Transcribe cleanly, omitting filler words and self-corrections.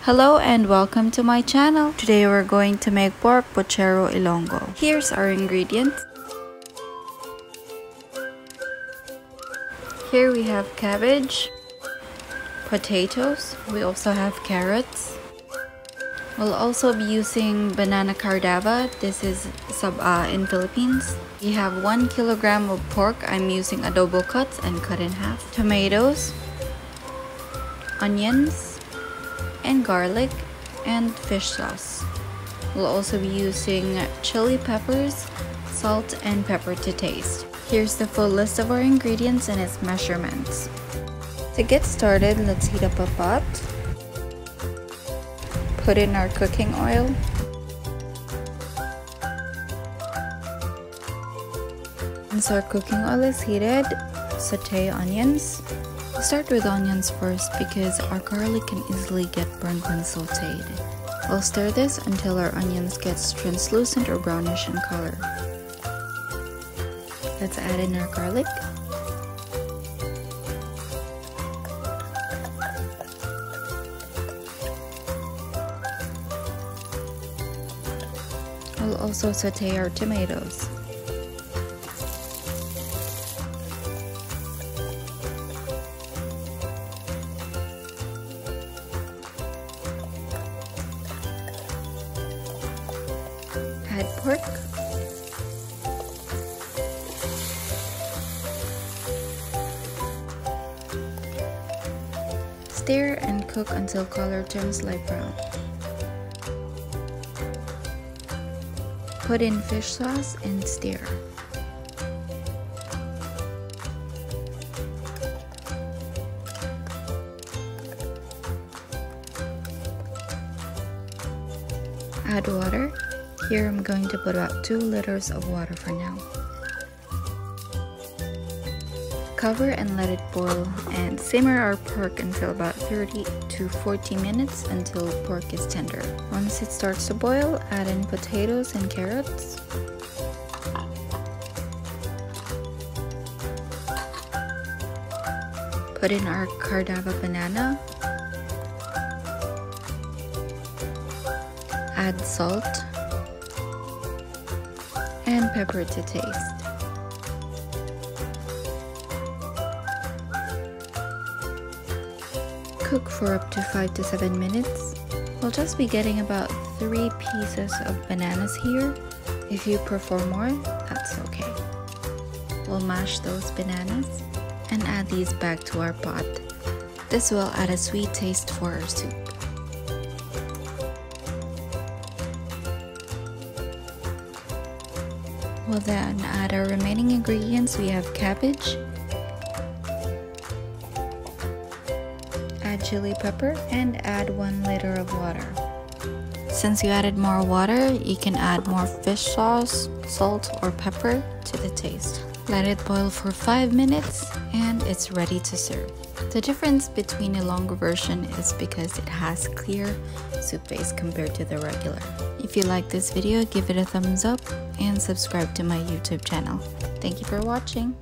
Hello and welcome to my channel. Today we're going to make pork Pochero Ilonggo. Here's our ingredients. Here we have cabbage, potatoes, we also have carrots. We'll also be using banana cardava. This is in Philippines. We have 1 kilogram of pork. I'm using adobo cuts and cut in half. Tomatoes, onions, and garlic, and fish sauce. We'll also be using chili peppers, salt, and pepper to taste. Here's the full list of our ingredients and its measurements. To get started, let's heat up a pot. Put in our cooking oil. Once our cooking oil is heated, saute onions. We'll start with onions first because our garlic can easily get burnt when sauteed. We'll stir this until our onions get translucent or brownish in color. Let's add in our garlic. We'll also saute our tomatoes. Add pork. Stir and cook until color turns light brown. Put in fish sauce and stir. Add water. Here I'm going to put about 2 liters of water for now. Cover and let it boil and simmer our pork until about 30 to 40 minutes until pork is tender. Once it starts to boil, add in potatoes and carrots. Put in our cardava banana. Add salt and pepper to taste. Cook for up to 5 to 7 minutes. We'll just be getting about 3 pieces of bananas here. If you prefer more, that's okay. We'll mash those bananas and add these back to our pot. This will add a sweet taste for our soup. We'll then add our remaining ingredients. We have cabbage, add chili pepper, and add 1 liter of water. Since you added more water, you can add more fish sauce, salt, or pepper to the taste. Let it boil for 5 minutes and it's ready to serve. The difference between Ilonggo version is because it has clear soup base compared to the regular. If you like this video, give it a thumbs up and subscribe to my YouTube channel. Thank you for watching.